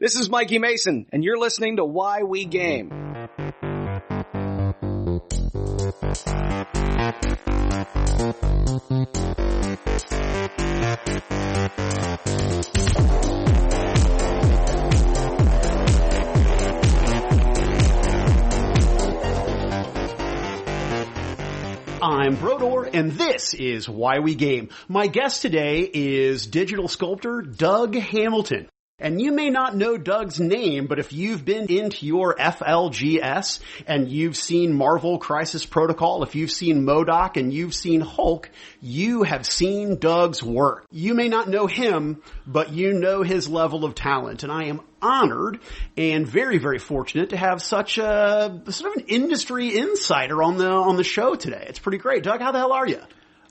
This is Mikey Mason, and you're listening to Why We Game. I'm Brodor, and this is Why We Game. My guest today is digital sculptor Doug Hamilton. And you may not know Doug's name, but if you've been into your FLGS and you've seen Marvel Crisis Protocol, if you've seen MODOK and you've seen Hulk, you have seen Doug's work. You may not know him, but you know his level of talent. And I am honored and very, very fortunate to have such a sort of an industry insider on the show today. It's pretty great. Doug, how the hell are you?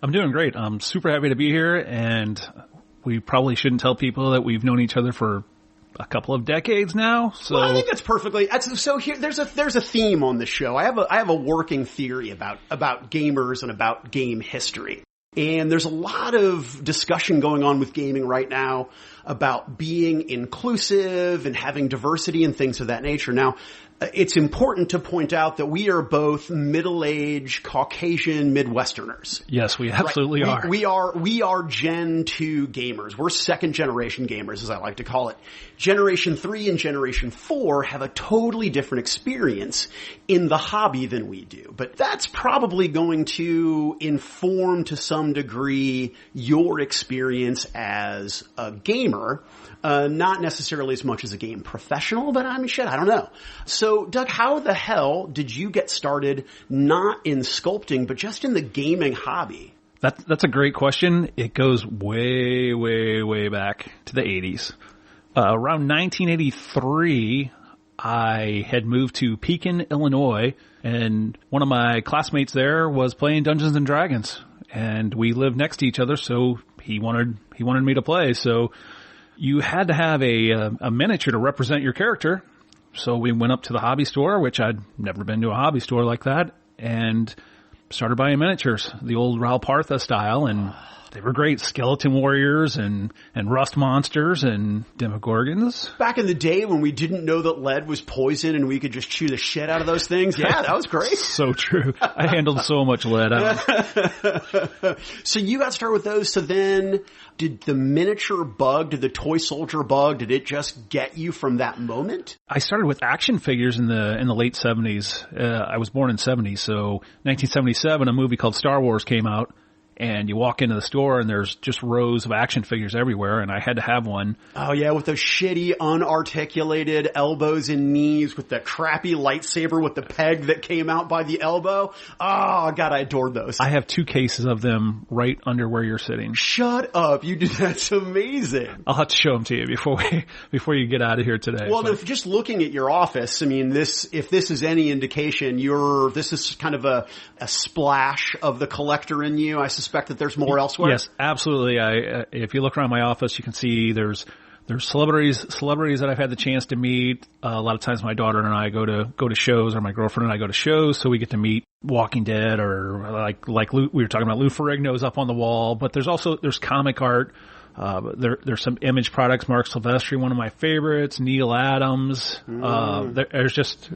I'm doing great. I'm super happy to be here, and we probably shouldn't tell people that we've known each other for a couple of decades now. So well, I think that's perfectly. So here, there's a theme on the show. I have a working theory about gamers and about game history. And there's a lot of discussion going on with gaming right now about being inclusive and having diversity and things of that nature. Now, it's important to point out that we are both middle-aged Caucasian Midwesterners. Yes, we absolutely are. are. We are Gen 2 gamers. We're second-generation gamers, as I like to call it. Generation 3 and Generation 4 have a totally different experience in the hobby than we do. But that's probably going to inform, to some degree, your experience as a gamer. Not necessarily as much as a game professional, but I mean, shit, I don't know. So, Doug, how the hell did you get started not in sculpting, but just in the gaming hobby? That's a great question. It goes way, way, way back to the 80s. Around 1983, I had moved to Pekin, Illinois, and one of my classmates there was playing Dungeons and Dragons, and we lived next to each other, so he wanted me to play. So you had to have a miniature to represent your character. So we went up to the hobby store, which I'd never been to a hobby store like that, and started buying miniatures, the old Ral Partha style, and they were great. Skeleton warriors and rust monsters and demogorgons. Back in the day when we didn't know that lead was poison and we could just chew the shit out of those things. Yeah, that was great. So true. I handled so much lead. So you got started with those. So then did the miniature bug, did the toy soldier bug, did it just get you from that moment? I started with action figures in the late 70s. I was born in 70, so 1977, a movie called Star Wars came out. And you walk into the store and there's just rows of action figures everywhere, and I had to have one. Oh yeah, with those shitty, unarticulated elbows and knees, with the crappy lightsaber with the peg that came out by the elbow. Oh God, I adored those. I have 2 cases of them right under where you're sitting. Shut up! You did that's amazing. I'll have to show them to you before you get out of here today. Well, if just looking at your office, I mean, if this is any indication, this is kind of a splash of the collector in you. I suspect that there's more elsewhere. Yes, absolutely. If you look around my office, you can see there's celebrities that I've had the chance to meet. A lot of times my daughter and I go to shows, or my girlfriend and I go to shows, so we get to meet Walking Dead, or like we were talking about, Lou Ferrigno's up on the wall. But there's comic art. There's some image products. Mark Silvestri, one of my favorites. Neil Adams. There's just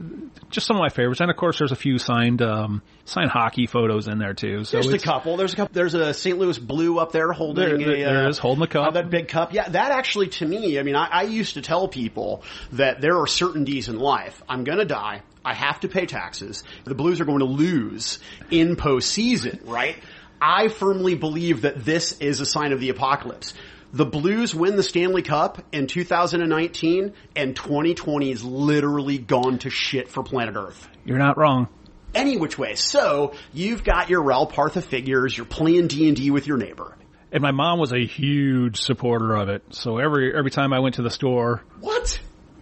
some of my favorites, and of course there's a few signed hockey photos in there too. So there's a couple. There's a St. Louis Blue up there holding holding the cup. That big cup. Yeah, that actually, to me, I mean, I used to tell people that there are certainties in life. I'm gonna die. I have to pay taxes. The Blues are going to lose in postseason, right? I firmly believe that this is a sign of the apocalypse. The Blues win the Stanley Cup in 2019, and 2020 is literally gone to shit for planet Earth. You're not wrong. Any which way. So, you've got your Ral Partha figures, you're playing D&D with your neighbor. And my mom was a huge supporter of it. So every time I went to the store... What?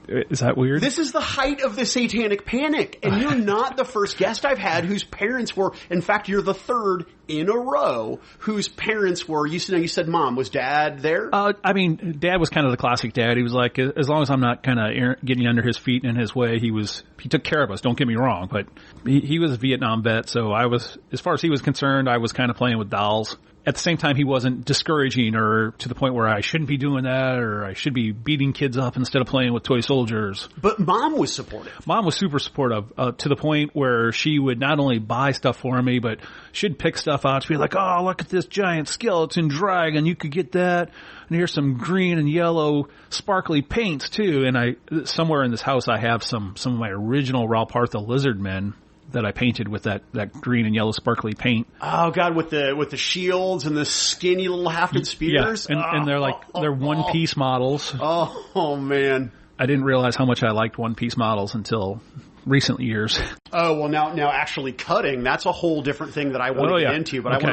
Is that weird? This is the height of the satanic panic, and you're not the first guest I've had whose parents were, in fact, you're the third in a row whose parents were, you said mom, was dad there? I mean, dad was kind of the classic dad. He was like, as long as I'm not kind of getting under his feet and in his way, he took care of us, don't get me wrong, but he was a Vietnam vet, so I was, as far as he was concerned, I was kind of playing with dolls. at the same time, he wasn't discouraging or to the point where I shouldn't be doing that or I should be beating kids up instead of playing with toy soldiers. But Mom was supportive. Mom was super supportive, to the point where she would not only buy stuff for me, but she'd pick stuff out to be like, oh, look at this giant skeleton dragon. You could get that. And here's some green and yellow sparkly paints too. And somewhere in this house, I have some of my original Ralpartha lizard men that I painted with that green and yellow sparkly paint. Oh God, with the shields and the skinny little hafted spears. Yeah, and they're one piece models. Oh man. I didn't realize how much I liked one piece models until recent years. Oh, well now actually cutting, that's a whole different thing that I want to get into, but okay.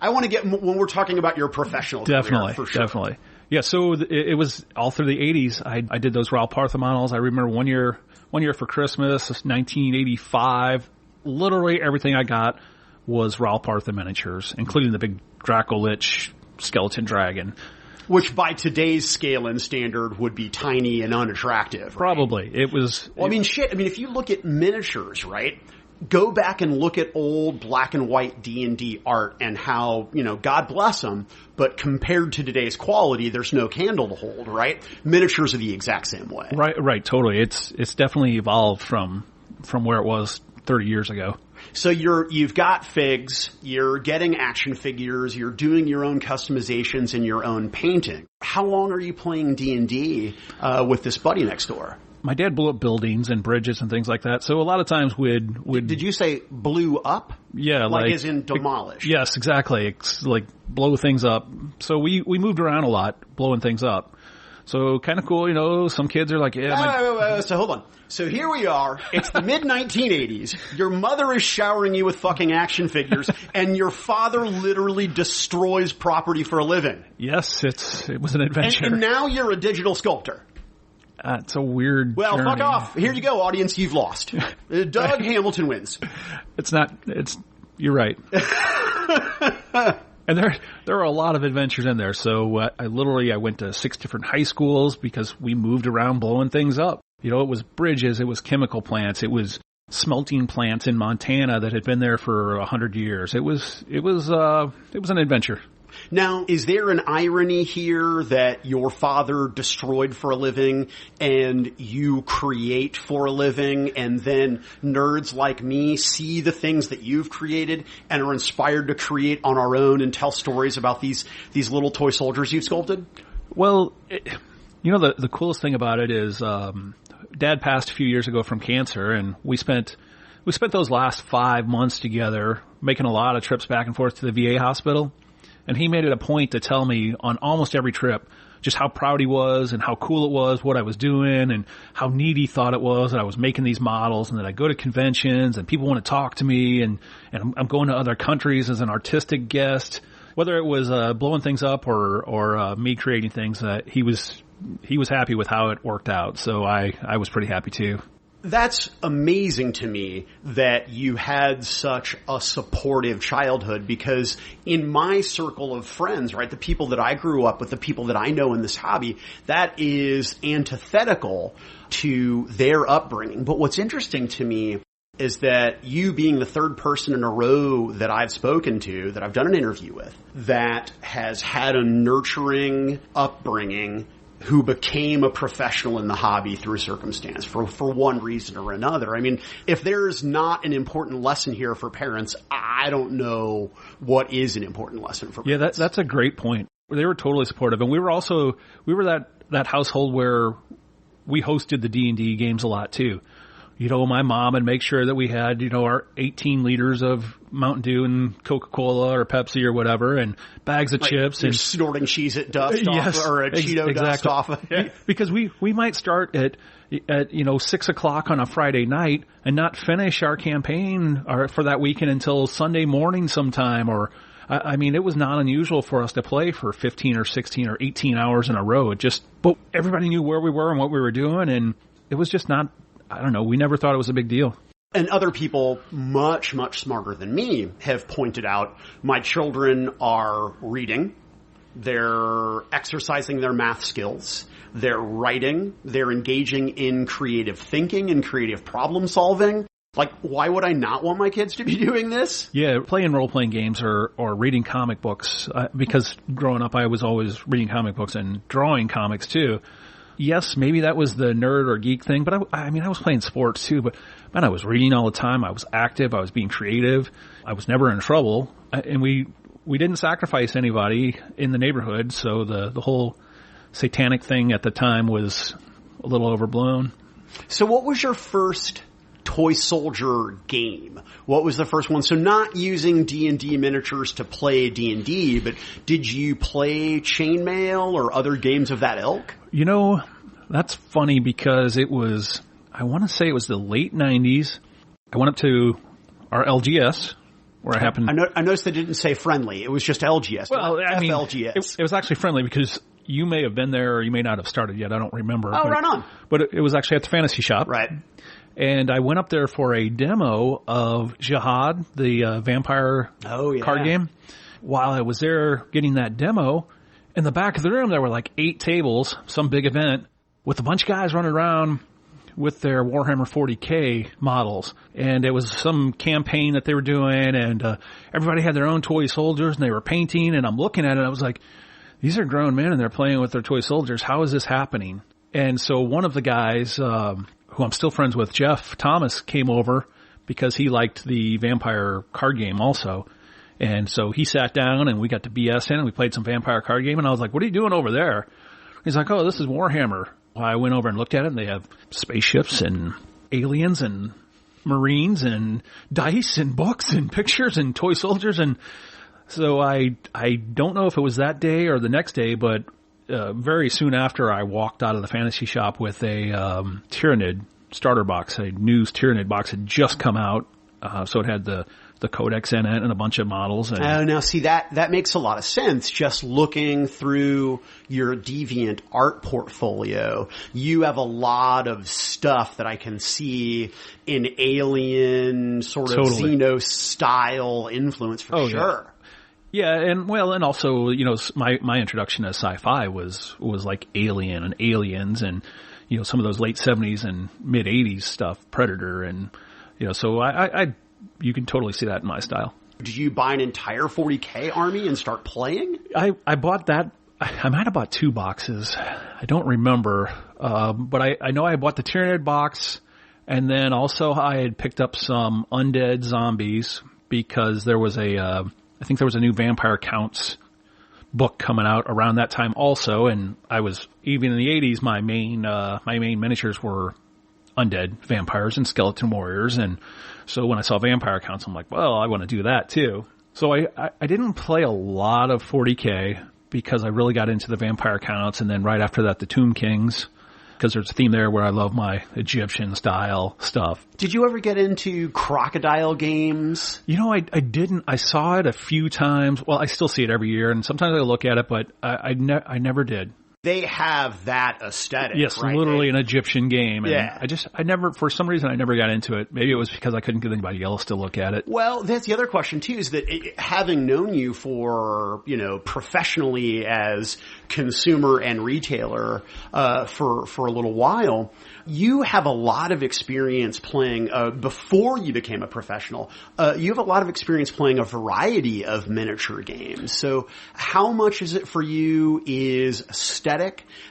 I want to get when we're talking about your professional career, for sure. Definitely. Yeah, so it was all through the 80s. I did those Ralpartha models. I remember one year for Christmas, 1985, literally everything I got was Ralpartha miniatures, including the big Dracolich skeleton dragon. Which by today's scale and standard would be tiny and unattractive. Right? Probably. It was... Well, if you look at miniatures, right? Go back and look at old black and white D&D art and how, God bless them, but compared to today's quality, there's no candle to hold, right? Miniatures are the exact same way. Right, totally. It's definitely evolved from where it was 30 years ago. So you've got figs, you're getting action figures, you're doing your own customizations and your own painting. How long are you playing D&D with this buddy next door? My dad blew up buildings and bridges and things like that. So a lot of times we'd Did you say blew up? Yeah, like as in demolish. Yes, exactly. It's like blow things up. So we moved around a lot, blowing things up. So kind of cool, some kids are like, yeah. So hold on. So here we are. It's the mid-1980s. Your mother is showering you with fucking action figures, and your father literally destroys property for a living. Yes, it was an adventure. And now you're a digital sculptor. It's a weird Well, journey. Fuck off. Here you go, audience. You've lost. Doug Hamilton wins. You're right. And there are a lot of adventures in there. So I went to 6 different high schools because we moved around blowing things up. It was bridges, it was chemical plants, it was smelting plants in Montana that had been there for 100 years. It was an adventure. Now, is there an irony here that your father destroyed for a living and you create for a living, and then nerds like me see the things that you've created and are inspired to create on our own and tell stories about these little toy soldiers you've sculpted? Well, the coolest thing about it is Dad passed a few years ago from cancer, and we spent those last 5 months together making a lot of trips back and forth to the VA hospital. And he made it a point to tell me on almost every trip just how proud he was and how cool it was, what I was doing, and how neat he thought it was that I was making these models, and that I go to conventions and people want to talk to me, and I'm going to other countries as an artistic guest. Whether it was blowing things up or me creating things, he was happy with how it worked out. So I was pretty happy too. That's amazing to me that you had such a supportive childhood, because in my circle of friends, right, the people that I grew up with, the people that I know in this hobby, that is antithetical to their upbringing. But what's interesting to me is that you being the third person in a row that I've spoken to, that I've done an interview with, that has had a nurturing upbringing, who became a professional in the hobby through circumstance for one reason or another. I mean, if there's not an important lesson here for parents, I don't know what is an important lesson for parents. Yeah, that's a great point. They were totally supportive. And we were that household where we hosted the D&D games a lot too. My mom would make sure that we had, our 18 liters of Mountain Dew and Coca-Cola or Pepsi or whatever, and bags of chips. You're and snorting Cheez-It dust off, or a Cheeto dust off. Because we might start at 6 o'clock on a Friday night and not finish our campaign for that weekend until Sunday morning sometime. Or, it was not unusual for us to play for 15 or 16 or 18 hours in a row. But everybody knew where we were and what we were doing, and it was just not, I don't know, we never thought it was a big deal. And other people much, much smarter than me have pointed out, my children are reading, they're exercising their math skills, they're writing, they're engaging in creative thinking and creative problem solving. Like, why would I not want my kids to be doing this? Yeah, playing role-playing games or reading comic books, because growing up I was always reading comic books and drawing comics too. Yes, maybe that was the nerd or geek thing, but I was playing sports too, but man, I was reading all the time. I was active. I was being creative. I was never in trouble. And we didn't sacrifice anybody in the neighborhood, so the whole satanic thing at the time was a little overblown. So what was your first toy soldier game? What was the first one? So not using D&D miniatures to play D&D, but did you play Chainmail or other games of that ilk? You know, that's funny because I want to say it was the late 90s. I went up to our LGS where I happened. I noticed they didn't say friendly. It was just LGS. Well, FLGS. It was actually friendly because you may have been there or you may not have started yet. I don't remember. Oh, right on. But it was actually at the Fantasy Shop. Right. And I went up there for a demo of Jihad, the vampire card game. While I was there getting that demo, in the back of the room there were like 8 tables, some big event, with a bunch of guys running around with their Warhammer 40K models. And it was some campaign that they were doing, and everybody had their own toy soldiers, and they were painting, and I'm looking at it, and I was like, these are grown men, and they're playing with their toy soldiers. How is this happening? And so one of the guys, who I'm still friends with, Jeff Thomas, came over because he liked the vampire card game also. And so he sat down and we got to BS in and we played some vampire card game. And I was like, what are you doing over there? He's like, oh, this is Warhammer. Well, I went over and looked at it and they have spaceships and aliens and Marines and dice and books and pictures and toy soldiers. And so I don't know if it was that day or the next day, but very soon after I walked out of the Fantasy Shop with a Tyranid starter box. A news Tyranid box had just come out, so it had the codex in it and a bunch of models. And now see, that makes a lot of sense. Just looking through your Deviant art portfolio, you have a lot of stuff that I can see in alien sort of Xenos style influence for sure. Yeah, and also, you know, my introduction to sci-fi was like Alien and Aliens and, you know, some of those late 70s and mid 80s stuff, Predator, and, you know, so you can totally see that in my style. Did you buy an entire 40K army and start playing? I bought that. I might have bought 2 boxes. I don't remember. But I know I bought the Tyranid box, and then also I had picked up some undead zombies because there was I think there was a new Vampire Counts book coming out around that time also, and I was, even in the 80s, my main miniatures were undead vampires and skeleton warriors, and so when I saw Vampire Counts, I'm like, well, I want to do that too. So I didn't play a lot of 40K because I really got into the Vampire Counts, and then right after that, the Tomb Kings, because there's a theme there where I love my Egyptian style stuff. Did you ever get into crocodile games? You know, I didn't. I saw it a few times. Well, I still see it every year, and sometimes I look at it, but I never did. They have that aesthetic. Yes, right? literally an Egyptian game. And yeah. I never, for some reason, I never got into it. Maybe it was because I couldn't get anybody else to look at it. Well, that's the other question too, is that having known you for, you know, professionally as consumer and retailer, for a little while, you have a lot of experience playing, before you became a professional, you have a lot of experience playing a variety of miniature games. So how much is it for you is aesthetic?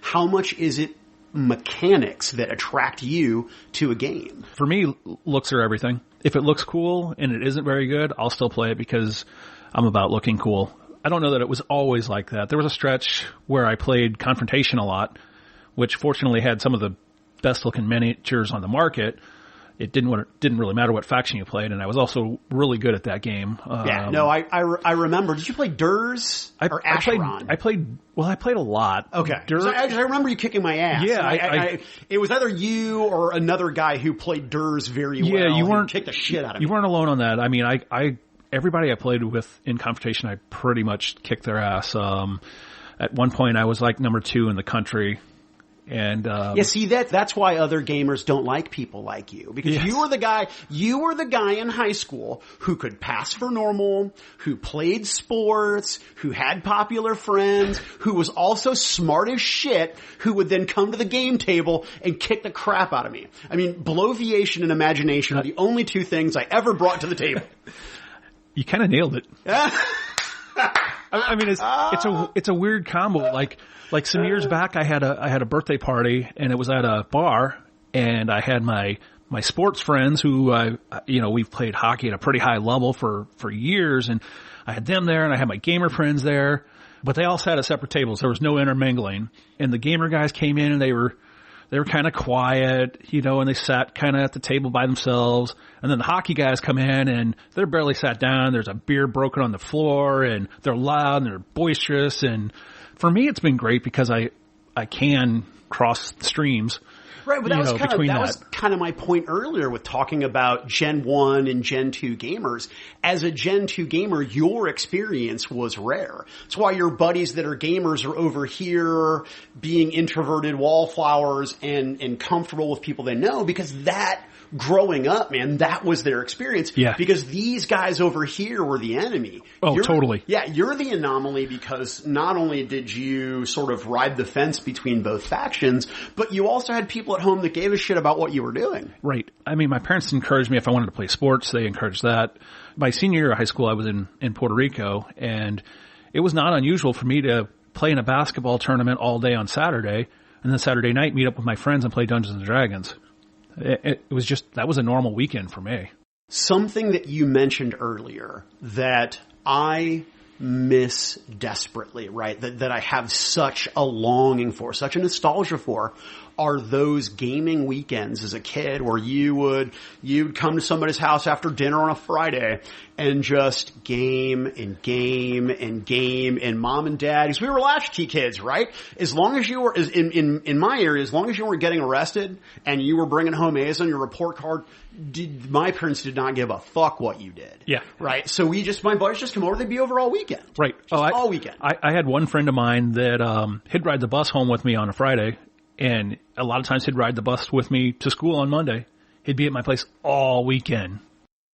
How much is it mechanics that attract you to a game? For me, looks are everything. If it looks cool and it isn't very good, I'll still play it because I'm about looking cool. I don't know that it was always like that. There was a stretch where I played Confrontation a lot, which fortunately had some of the best looking miniatures on the market. It didn't really matter what faction you played, and I was also really good at that game. I remember. Did you play Durs or Acheron? I played a lot. Okay. Durs, I remember you kicking my ass. Yeah. It was either you or another guy who played Durs very well. Yeah, you weren't kicked the shit out of me. You weren't alone on that. I mean, everybody I played with in Confrontation, I pretty much kicked their ass. At one point, I was like number 2 in the country. And see that's why other gamers don't like people like you, because you were the guy in high school who could pass for normal, who played sports, who had popular friends, who was also smart as shit, who would then come to the game table and kick the crap out of me. I mean, bloviation and imagination are the only two things I ever brought to the table. You kind of nailed it. I mean, it's a weird combo. Like some years back, I had a birthday party, and it was at a bar, and I had my sports friends who we've played hockey at a pretty high level for years, and I had them there, and I had my gamer friends there, but they all sat at separate tables. There was no intermingling, and the gamer guys came in, and they were kind of quiet, and they sat kind of at the table by themselves. And then the hockey guys come in and they're barely sat down. There's a beer broken on the floor and they're loud and they're boisterous. And for me, it's been great because I can cross streams. Right, but that was kind of my point earlier with talking about Gen 1 and Gen 2 gamers. As a Gen 2 gamer, your experience was rare. That's why your buddies that are gamers are over here being introverted wallflowers and comfortable with people they know, because that growing up, man, that was their experience. Yeah. Because these guys over here were the enemy. Oh, totally. Yeah, you're the anomaly because not only did you sort of ride the fence between both factions, but you also had people at home that gave a shit about what you were doing. Right. I mean, my parents encouraged me if I wanted to play sports. They encouraged that. My senior year of high school, I was in Puerto Rico, and it was not unusual for me to play in a basketball tournament all day on Saturday, and then Saturday night meet up with my friends and play Dungeons and Dragons. It was that was a normal weekend for me. Something that you mentioned earlier that I miss desperately, right? That I have such a longing for, such a nostalgia for, are those gaming weekends as a kid where you'd come to somebody's house after dinner on a Friday and just game and game and game, and mom and dad, because we were latchkey kids, right? As long as you were, in my area, as long as you weren't getting arrested and you were bringing home A's on your report card, my parents did not give a fuck what you did. Yeah. Right? So my boys just come over, they'd be over all weekend. Right. All weekend. I had one friend of mine that, he'd ride the bus home with me on a Friday, and a lot of times he'd ride the bus with me to school on Monday. He'd be at my place all weekend.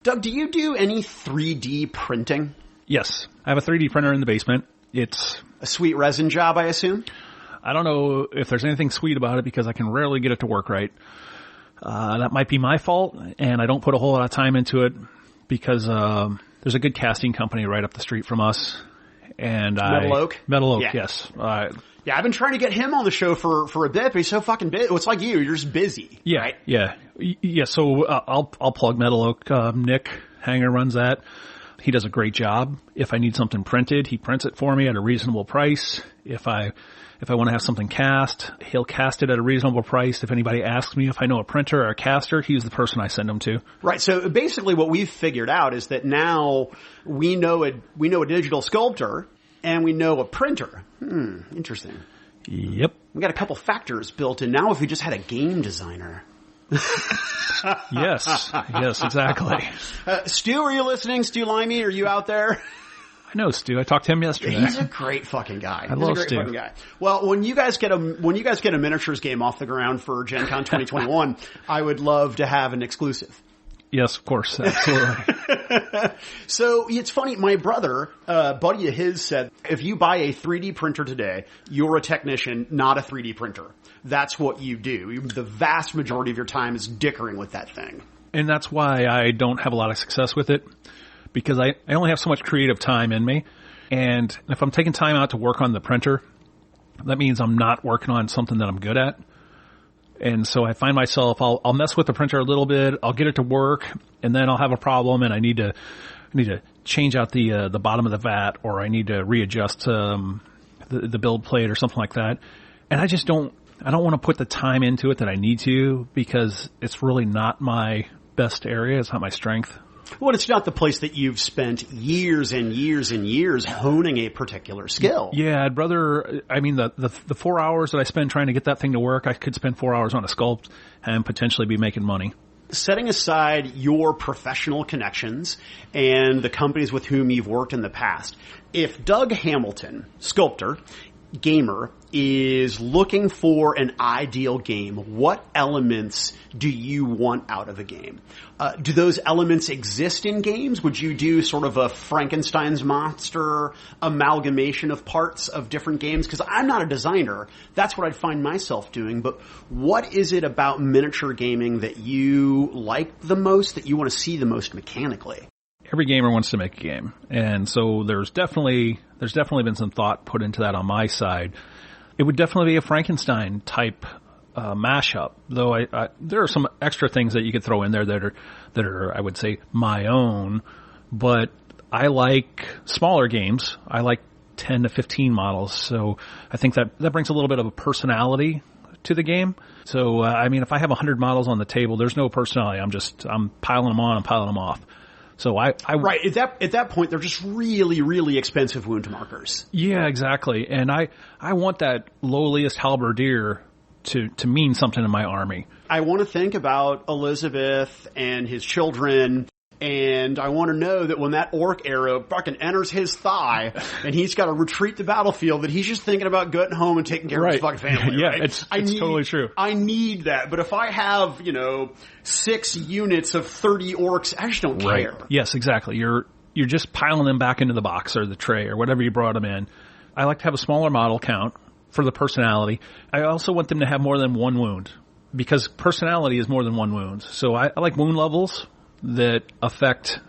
Doug, do you do any 3D printing? Yes. I have a 3D printer in the basement. It's a sweet resin job, I assume? I don't know if there's anything sweet about it because I can rarely get it to work right. That might be my fault, and I don't put a whole lot of time into it because there's a good casting company right up the street from us. And Metal Oak? Metal Oak, yeah. Yes. Yeah, I've been trying to get him on the show for a bit, but he's so fucking busy. It's like you're just busy. Yeah, right? Yeah. So I'll plug Metal Oak. Nick Hanger runs that. He does a great job. If I need something printed, he prints it for me at a reasonable price. If I want to have something cast, he'll cast it at a reasonable price. If anybody asks me if I know a printer or a caster, he's the person I send them to. Right. So basically what we've figured out is that now we know a digital sculptor and we know a printer. Interesting. Yep. We got a couple factors built in. Now if we just had a game designer. Yes, exactly. Stu, are you listening? Stu Limey, are you out there? I know Stu. I talked to him yesterday. He's a great fucking guy. I love Stu. Fucking guy. Well, when you guys get a miniatures game off the ground for Gen Con 2021, I would love to have an exclusive. Yes, of course. Absolutely. So it's funny. My brother, buddy of his, said, if you buy a 3D printer today, you're a technician, not a 3D printer. That's what you do. The vast majority of your time is dickering with that thing. And that's why I don't have a lot of success with it, because I only have so much creative time in me. And if I'm taking time out to work on the printer, that means I'm not working on something that I'm good at. And so I find myself, I'll mess with the printer a little bit, I'll get it to work, and then I'll have a problem, and I need to change out the bottom of the vat, or I need to readjust the build plate or something like that. And I don't want to put the time into it that I need to, because it's really not my best area. It's not my strength. Well, it's not the place that you've spent years and years and years honing a particular skill. Yeah, I'd rather, the 4 hours that I spend trying to get that thing to work, I could spend 4 hours on a sculpt and potentially be making money. Setting aside your professional connections and the companies with whom you've worked in the past, if Doug Hamilton, sculptor, gamer is looking for an ideal game, what elements do you want out of a game? Do those elements exist in games? Would you do sort of a Frankenstein's monster amalgamation of parts of different games? Because I'm not a designer. That's what I'd find myself doing. But what is it about miniature gaming that you like the most, that you want to see the most mechanically? Every gamer wants to make a game. And so there's definitely been some thought put into that on my side. It would definitely be a Frankenstein type mashup, though there are some extra things that you could throw in there that are, I would say, my own. But I like smaller games. I like 10 to 15 models. So I think that brings a little bit of a personality to the game. So, if I have 100 models on the table, there's no personality. I'm piling them on and piling them off. So right. At that point, they're just really, really expensive wound markers. Yeah, exactly. And I want that lowliest halberdier to mean something in my army. I want to think about Elizabeth and his children, and I want to know that when that orc arrow fucking enters his thigh and he's got to retreat the battlefield, that he's just thinking about getting home and taking care of his fucking family. Yeah, right? it's totally true. I need that. But if I have, 6 units of 30 orcs, I just don't care. Yes, exactly. You're just piling them back into the box or the tray or whatever you brought them in. I like to have a smaller model count for the personality. I also want them to have more than one wound, because personality is more than one wound. So I like wound levels that affect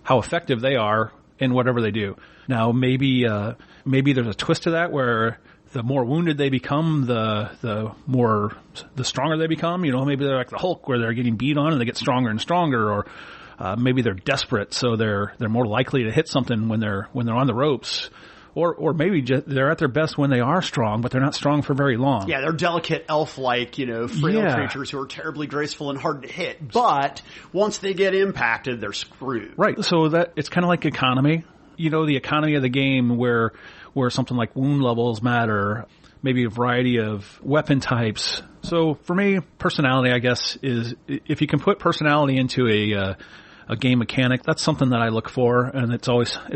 how effective they are in whatever they do. Now, maybe there's a twist to that where the more wounded they become, the stronger they become. Maybe they're like the Hulk, where they're getting beat on and they get stronger and stronger, or maybe they're desperate, so they're more likely to hit something when they're on the ropes. Or maybe they're at their best when they are strong, but they're not strong for very long. Yeah, they're delicate elf-like, frail creatures who are terribly graceful and hard to hit. But once they get impacted, they're screwed. Right. So that it's kind of like economy. The economy of the game where something like wound levels matter, maybe a variety of weapon types. So for me, personality, I guess, is if you can put personality into a game mechanic, that's something that I look for, and it's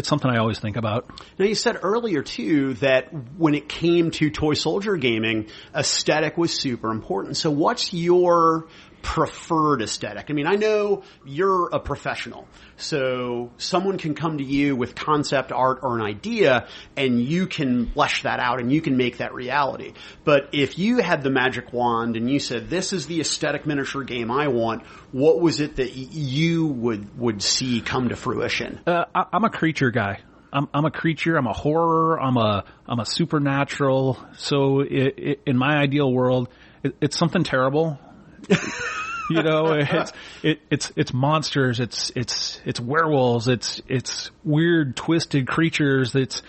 something I always think about. Now, you said earlier too that when it came to toy soldier gaming, aesthetic was super important. So what's your preferred aesthetic? I know you're a professional, so someone can come to you with concept art or an idea and you can flesh that out and you can make that reality. But if you had the magic wand and you said, this is the aesthetic miniature game I want, what was it that you would see come to fruition? I'm a creature guy. I'm a creature. I'm a horror. I'm a supernatural. So in my ideal world, it's something terrible. It's monsters. It's werewolves. It's weird, twisted creatures. It's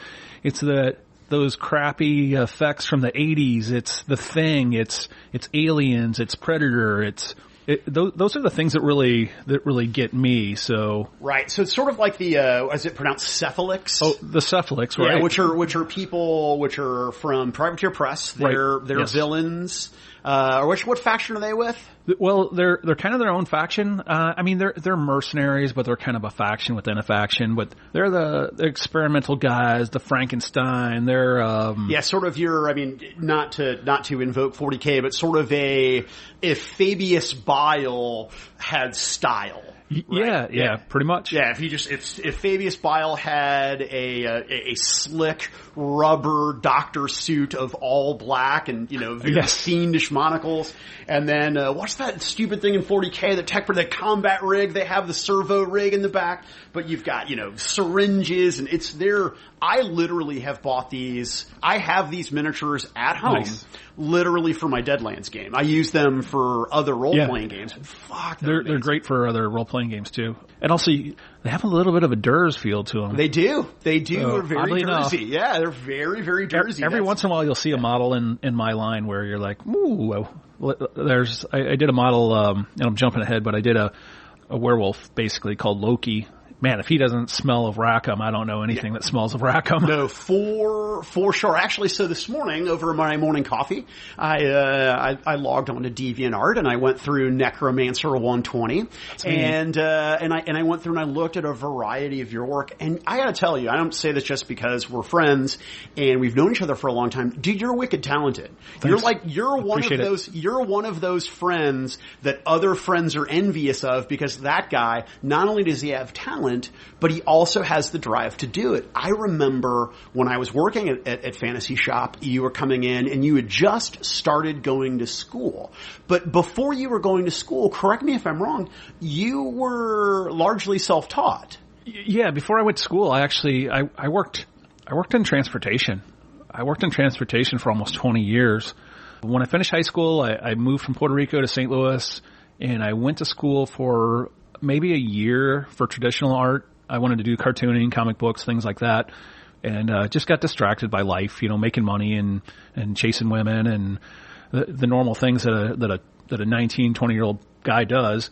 those crappy effects from the 80s. It's The Thing. It's aliens. It's Predator. Those are the things that really get me. So right. So it's sort of like the is it pronounced Cephalix? Oh, the Cephalix, right? Yeah, which are people which are from Privateer Press. They're villains. Or what faction are they with? Well, they're kind of their own faction. They're mercenaries, but they're kind of a faction within a faction. But they're the experimental guys, the Frankenstein. They're sort of your. Not to invoke 40K, but sort of if Fabius Bile had style. Right? Yeah, pretty much. Yeah, if Fabius Bile had a slick rubber doctor suit of all black and very fiendish monocles, and then what's that stupid thing in 40K, the combat rig? They have the servo rig in the back, but you've got syringes, and it's there. I literally have bought these. I have these miniatures at home. Nice. Literally for my Deadlands game. I use them for other role-playing games. Fuck, they're great for other role-playing games too. And also, they have a little bit of a Durs feel to them. They do. They're very Dursy. Yeah, they're very, very Dursy. Every once in a while, you'll see a model in my line where you're like, ooh. I did a model, and I'm jumping ahead, but I did a werewolf basically called Loki. man, if he doesn't smell of Rackham, I don't know anything that smells of Rackham. No, for sure. Actually, so this morning over my morning coffee, I logged on to DeviantArt and I went through Necromancer 120, and I went through and I looked at a variety of your work. And I gotta tell you, I don't say this just because we're friends and we've known each other for a long time. Dude, you're wicked talented. Thanks. You're one of those friends that other friends are envious of, because that guy, not only does he have talent, but he also has the drive to do it. I remember when I was working at Fantasy Shop, you were coming in and you had just started going to school. But before you were going to school, correct me if I'm wrong, you were largely self-taught. Yeah, before I went to school, I worked in transportation. I worked in transportation for almost 20 years. When I finished high school, I moved from Puerto Rico to St. Louis, and I went to school for maybe a year for traditional art. I wanted to do cartooning, comic books, things like that, and just got distracted by life, making money and chasing women and the normal things that a 19, 20-year-old guy does.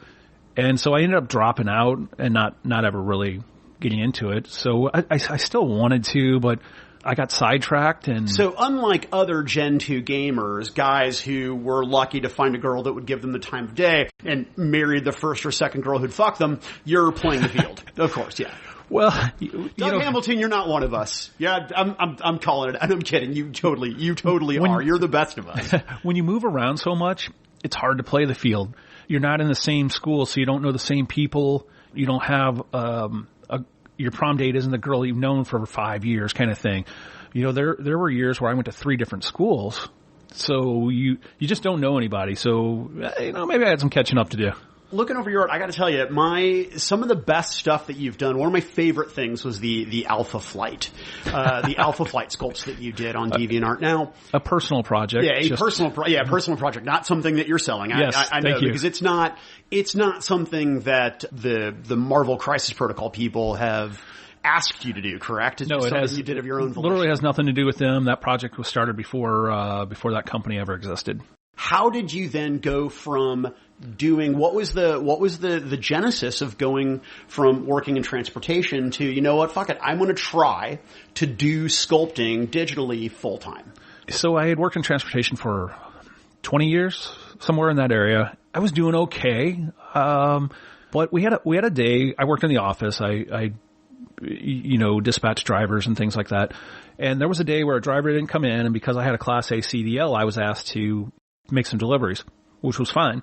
And so I ended up dropping out and not ever really getting into it. So I still wanted to, but I got sidetracked. And so unlike other Gen 2 gamers, guys who were lucky to find a girl that would give them the time of day and married the first or second girl who'd fuck them, you're playing the field. Of course, yeah. Well, Doug Hamilton, you're not one of us. Yeah, I'm calling it. And I'm kidding. You totally are. You're the best of us. When you move around so much, it's hard to play the field. You're not in the same school, so you don't know the same people. You don't have your prom date isn't the girl you've known for 5 years, kind of thing. There were years where I went to 3 different schools, so you just don't know anybody. So maybe I had some catching up to do. Looking over your art, I got to tell you, some of the best stuff that you've done. One of my favorite things was the Alpha Flight, the Alpha Flight sculpts that you did on DeviantArt. Now, a personal project. Yeah, personal project, not something that you're selling. Yes, I know, thank you. Because it's not something that the Marvel Crisis Protocol people have asked you to do, correct? No, it has. You did of your own volition. Literally has nothing to do with them. That project was started before that company ever existed. How did you then go from doing, what was the genesis of going from working in transportation to, you know what, fuck it, I'm going to try to do sculpting digitally full time? So I had worked in transportation for 20 years, somewhere in that area. I was doing okay. But we had a day, I worked in the office. I dispatched drivers and things like that. And there was a day where a driver didn't come in, and because I had a Class A CDL, I was asked to make some deliveries, which was fine.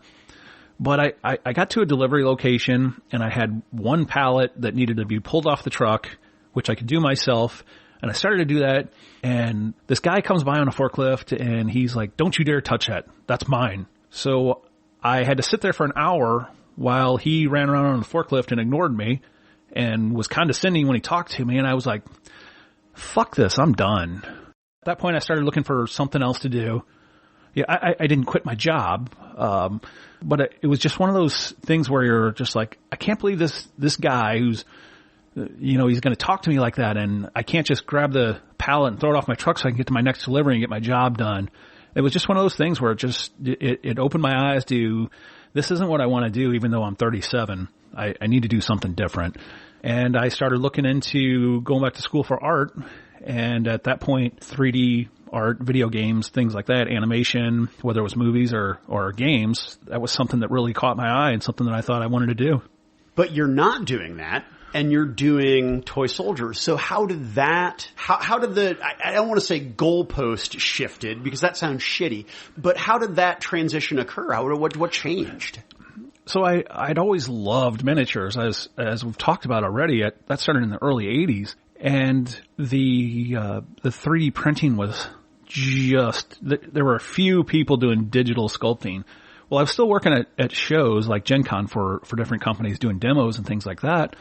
But I got to a delivery location and I had one pallet that needed to be pulled off the truck, which I could do myself. And I started to do that. And this guy comes by on a forklift and he's like, "Don't you dare touch that. That's mine." So I had to sit there for an hour while he ran around on the forklift and ignored me and was condescending when he talked to me. And I was like, fuck this. I'm done. At that point, I started looking for something else to do. Yeah, I didn't quit my job, but it was just one of those things where you're just like, I can't believe this guy who's, he's going to talk to me like that, and I can't just grab the pallet and throw it off my truck so I can get to my next delivery and get my job done. It was just one of those things where it opened my eyes to, this isn't what I want to do, even though I'm 37. I need to do something different. And I started looking into going back to school for art, and at that point, 3D art, video games, things like that, animation, whether it was movies or games, that was something that really caught my eye and something that I thought I wanted to do. But you're not doing that, and you're doing toy soldiers. So how did the, I don't want to say goalpost shifted, because that sounds shitty, but how did that transition occur? What changed? So I'd always loved miniatures, as we've talked about already. That started in the early 80s. And the 3D printing was just, there were a few people doing digital sculpting. Well, I was still working at shows like Gen Con for different companies doing demos and things like that.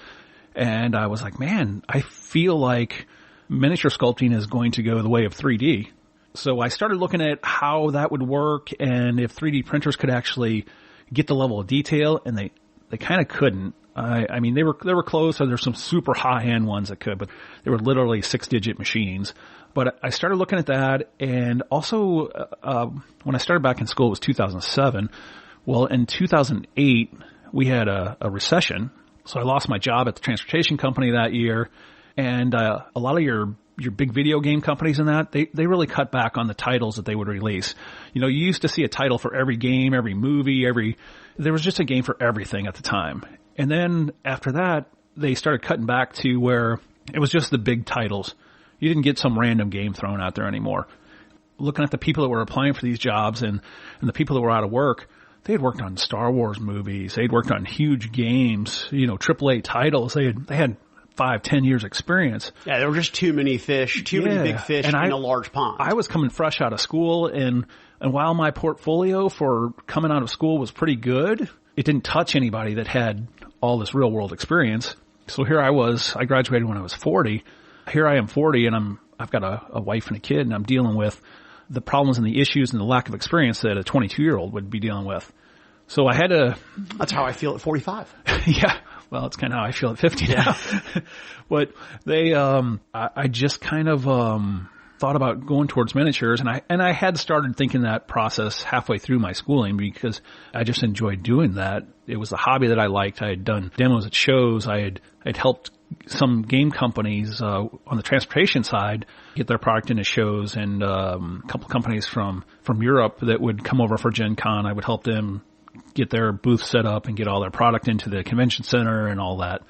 And I was like, man, I feel like miniature sculpting is going to go the way of 3D. So I started looking at how that would work and if 3D printers could actually get the level of detail, and they kind of couldn't. I mean, they were close, so there's some super high-end ones that could, but they were literally 6-digit machines. But I started looking at that, and also, when I started back in school, it was 2007. Well, in 2008, we had a recession, So I lost my job at the transportation company that year. And a lot of your big video game companies and that, they really cut back on the titles that they would release. You used to see a title for every game, every movie, there was just a game for everything at the time. And then after that, they started cutting back to where it was just the big titles. You didn't get some random game thrown out there anymore. Looking at the people that were applying for these jobs and the people that were out of work, they had worked on Star Wars movies. They'd worked on huge games, AAA titles. They had 5-10 years experience. Yeah, there were just too many fish, many big fish in a large pond. I was coming fresh out of school, and while my portfolio for coming out of school was pretty good, it didn't touch anybody that had all this real world experience. So here I was, I graduated when I was 40. Here I am 40 and I've got a wife and a kid, and I'm dealing with the problems and the issues and the lack of experience that a 22-year-old would be dealing with. So I had to... That's how I feel at 45. Yeah. Well, it's kind of how I feel at 50 now. But I just kind of, thought about going towards miniatures, and I had started thinking that process halfway through my schooling because I just enjoyed doing that. It was a hobby that I liked. I had done demos at shows. I'd helped some game companies, on the transportation side get their product into shows, and, a couple companies from Europe that would come over for Gen Con. I would help them get their booth set up and get all their product into the convention center and all that.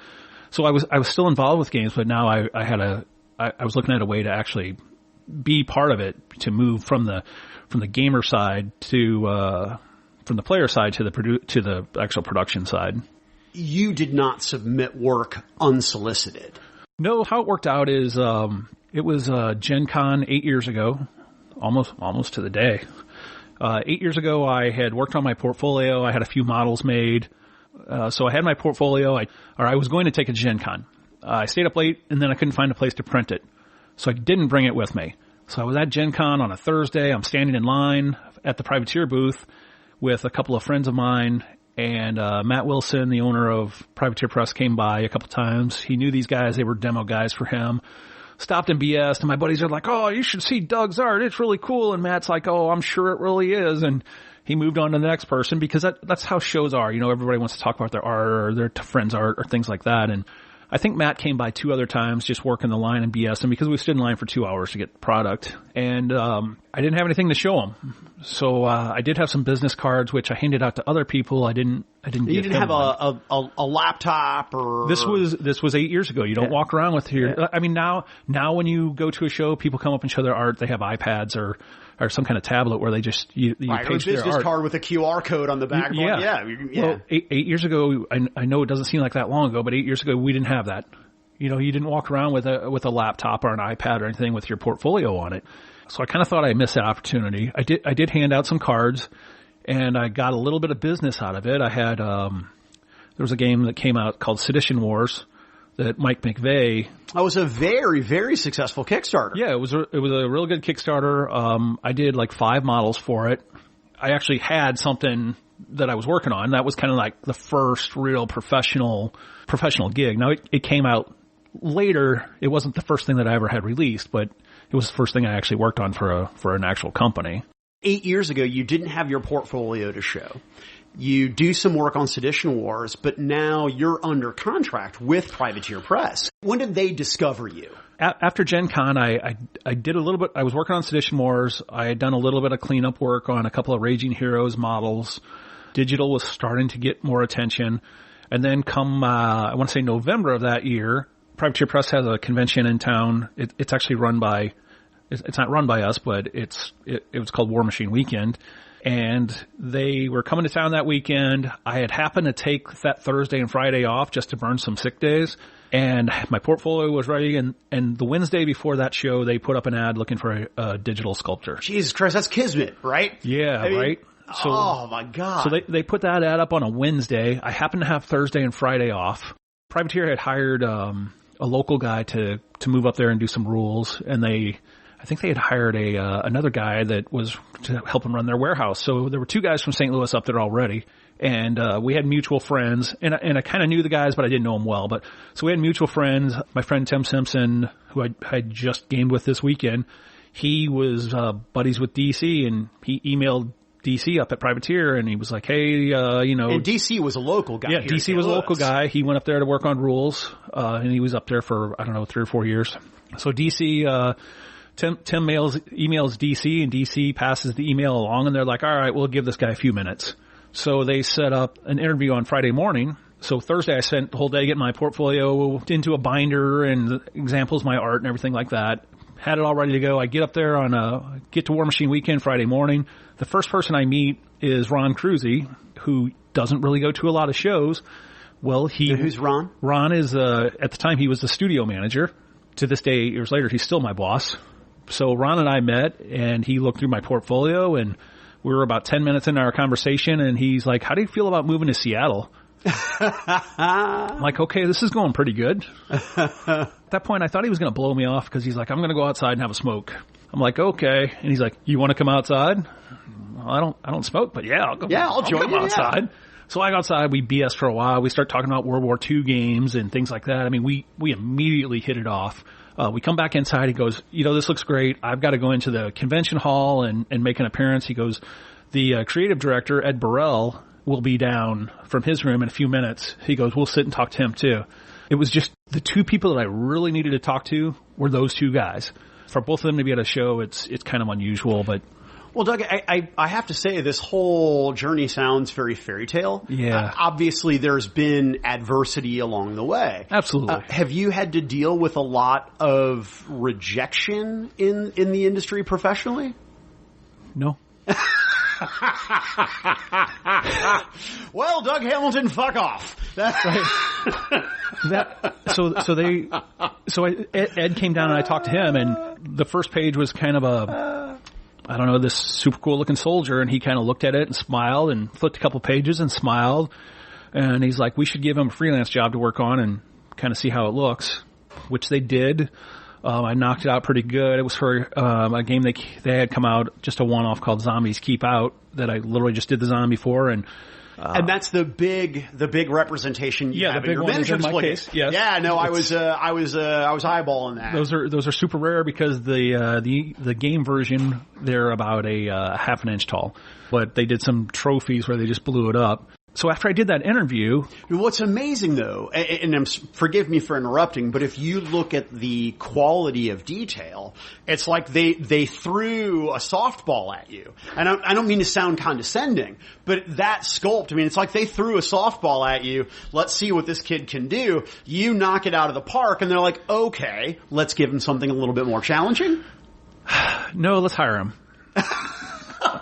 So I was still involved with games, but now I was looking at a way to actually be part of it, to move from the gamer side to, from the player side to the actual production side. You did not submit work unsolicited. No, how it worked out is, it was, Gen Con 8 years ago, almost to the day. 8 years ago, I had worked on my portfolio. I had a few models made. So I had my portfolio, I was going to take a Gen Con. I stayed up late, and then I couldn't find a place to print it. So I didn't bring it with me. So I was at Gen Con on a Thursday. I'm standing in line at the Privateer booth with a couple of friends of mine, and Matt Wilson, the owner of Privateer Press, came by a couple times. He knew these guys. They were demo guys for him. Stopped and BS'd, and my buddies are like, "Oh, you should see Doug's art. It's really cool." And Matt's like, "Oh, I'm sure it really is." And he moved on to the next person because that's how shows are. Everybody wants to talk about their art or their friends' art or things like that. And I think Matt came by 2 other times, just working the line and BS'd him because we stood in line for 2 hours to get the product. And I didn't have anything to show him. So I did have some business cards, which I handed out to other people. I didn't You didn't have a laptop or... This was 8 years ago. You don't walk around with your... Yeah. I mean, now when you go to a show, people come up and show their art. They have iPads or some kind of tablet where they just you right, page or a their business art. card with a QR code on the back. Yeah. Well, 8 years ago, I know it doesn't seem like that long ago, but 8 years ago we didn't have that. You didn't walk around with a laptop or an iPad or anything with your portfolio on it. So I kind of thought I missed that opportunity. I did hand out some cards, and I got a little bit of business out of it. I had there was a game that came out called Sedition Wars that Mike McVeigh. That was a very, very successful Kickstarter. Yeah, it was a real good Kickstarter. I did like 5 models for it. I actually had something that I was working on. That was kind of like the first real professional gig. Now it came out later. It wasn't the first thing that I ever had released, but it was the first thing I actually worked on for an actual company. 8 years ago, you didn't have your portfolio to show. You do some work on Sedition Wars, but now you're under contract with Privateer Press. When did they discover you? After Gen Con, I did a little bit. I was working on Sedition Wars. I had done a little bit of cleanup work on a couple of Raging Heroes models. Digital was starting to get more attention. And then I want to say November of that year, Privateer Press has a convention in town. It's actually it's not run by us, but it was called War Machine Weekend. And they were coming to town that weekend. I had happened to take that Thursday and Friday off just to burn some sick days. And my portfolio was ready. And the Wednesday before that show, they put up an ad looking for a digital sculptor. Jesus Christ, that's kismet, right? Yeah, right? So, oh my God. So they put that ad up on a Wednesday. I happened to have Thursday and Friday off. Privateer had hired a local guy to move up there and do some rules, and I think they had hired another guy that was to help them run their warehouse. So there were 2 guys from St. Louis up there already, and we had mutual friends, and I kind of knew the guys, but I didn't know them well. But so we had mutual friends. My friend Tim Simpson, who I just gamed with this weekend, he was buddies with DC, and he emailed DC up at Privateer, and he was like, hey, And DC was a local guy. Yeah, DC was a local guy. He went up there to work on rules, and he was up there for, 3 or 4 years. So DC, Tim emails DC, and DC passes the email along, and they're like, all right, we'll give this guy a few minutes. So they set up an interview on Friday morning. So Thursday, I spent the whole day getting my portfolio into a binder and examples of my art and everything like that. Had it all ready to go. I get up there on get to War Machine Weekend Friday morning. The first person I meet is Ron Cruzy, who doesn't really go to a lot of shows. Well, who's Ron? Ron is, at the time, he was the studio manager. To this day, 8 years later, he's still my boss. So Ron and I met, and he looked through my portfolio, and we were about 10 minutes into our conversation, and he's like, how do you feel about moving to Seattle? I'm like, okay, this is going pretty good. At that point, I thought he was going to blow me off because he's like, I'm going to go outside and have a smoke. I'm like, okay. And he's like, you want to come outside? Well, I don't smoke, but yeah, I'll join you outside. Yeah. So I go outside, we BS for a while. We start talking about World War II games and things like that. I mean, we immediately hit it off. We come back inside. He goes, this looks great. I've got to go into the convention hall and make an appearance. He goes, the creative director, Ed Burrell, will be down from his room in a few minutes. He goes, we'll sit and talk to him too. It was just the two people that I really needed to talk to were those two guys. For both of them to be at a show, it's kind of unusual, but. Well, Doug, I have to say this whole journey sounds very fairy tale. Yeah. Obviously, there's been adversity along the way. Absolutely. Have you had to deal with a lot of rejection in the industry professionally? No. Well, Doug Hamilton, fuck off. Ed came down and I talked to him, and the first page was kind of this super cool looking soldier, and he kind of looked at it and smiled and flipped a couple pages and smiled, and he's like, we should give him a freelance job to work on and kind of see how it looks, which they did. I knocked it out pretty good. It was for a game they had come out, just a one-off called Zombies Keep Out, that I literally just did the zombie for, and that's the big representation you have in your miniatures case. Yes. Yeah, no, I was eyeballing that. Those are super rare because the game version, they're about a half an inch tall, but they did some trophies where they just blew it up. So after I did that interview... What's amazing, though, and forgive me for interrupting, but if you look at the quality of detail, it's like they threw a softball at you. And I don't mean to sound condescending, but that sculpt, I mean, it's like they threw a softball at you. Let's see what this kid can do. You knock it out of the park, and they're like, okay, let's give him something a little bit more challenging. No, let's hire him.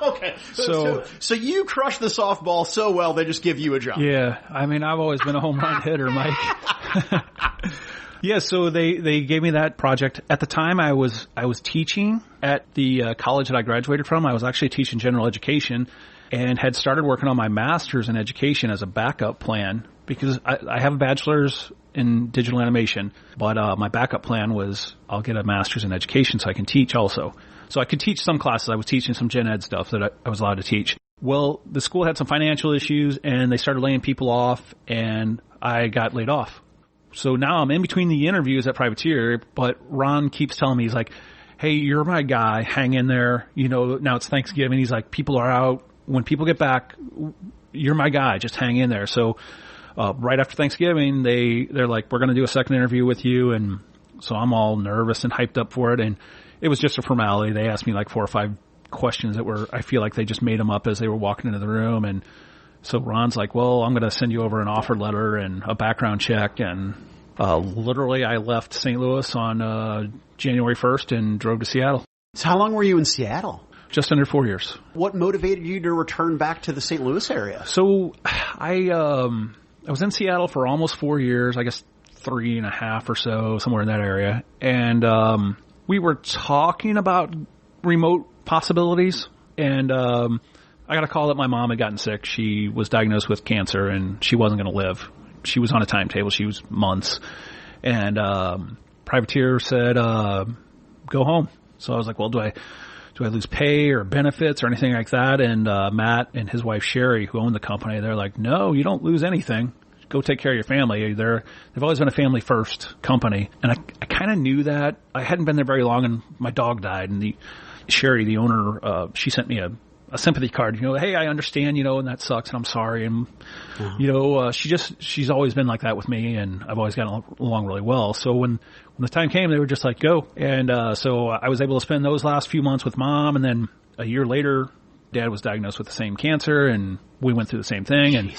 Okay. So you crush the softball so well, they just give you a job. Yeah. I mean, I've always been a home run hitter, Mike. Yeah. So they gave me that project. At the time, I was teaching at the college that I graduated from. I was actually teaching general education and had started working on my master's in education as a backup plan because I have a bachelor's in digital animation, but my backup plan was I'll get a master's in education so I can teach also. So I could teach some classes. I was teaching some gen ed stuff that I was allowed to teach. Well, the school had some financial issues, and they started laying people off, and I got laid off. So now I'm in between the interviews at Privateer, but Ron keeps telling me, he's like, hey, you're my guy. Hang in there. Now it's Thanksgiving. He's like, people are out. When people get back, you're my guy. Just hang in there. So right after Thanksgiving, they're like, we're going to do a second interview with you. And so I'm all nervous and hyped up for it. And it was just a formality. They asked me like 4 or 5 questions that I feel like they just made them up as they were walking into the room. And so Ron's like, well, I'm going to send you over an offer letter and a background check. And literally I left St. Louis on January 1st and drove to Seattle. So how long were you in Seattle? Just under 4 years. What motivated you to return back to the St. Louis area? So I was in Seattle for almost 4 years, I guess 3.5 or so, somewhere in that area. And we were talking about remote possibilities, and I got a call that my mom had gotten sick. She was diagnosed with cancer, and she wasn't going to live. She was on a timetable. She was months. And Privateer said, go home. So I was like, well, do I lose pay or benefits or anything like that? And Matt and his wife Sherry, who owned the company, they're like, no, you don't lose anything. Go take care of your family. They've always been a family first company. And I kind of knew that. I hadn't been there very long, and my dog died. And Sherry, the owner, she sent me a sympathy card, hey, I understand, and that sucks and I'm sorry. And, she's always been like that with me, and I've always gotten along really well. So when the time came, they were just like, go. And, so I was able to spend those last few months with Mom. And then a year later, Dad was diagnosed with the same cancer, and we went through the same thing. And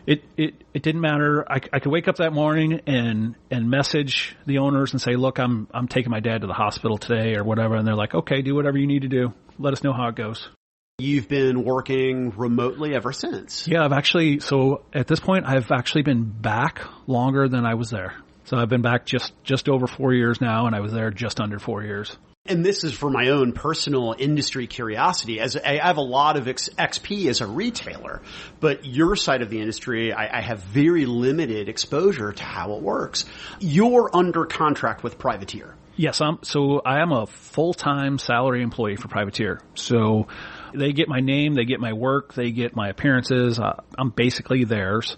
it didn't matter. I could wake up that morning and message the owners and say, look, I'm taking my dad to the hospital today or whatever. And they're like, okay, do whatever you need to do. Let us know how it goes. You've been working remotely ever since. Yeah, so at this point, I've actually been back longer than I was there. So I've been back just over 4 years now, and I was there just under 4 years. And this is for my own personal industry curiosity. As I have a lot of XP as a retailer, but your side of the industry, I have very limited exposure to how it works. You're under contract with Privateer. Yes, so I am a full-time salary employee for Privateer. So they get my name, they get my work, they get my appearances. I'm basically theirs.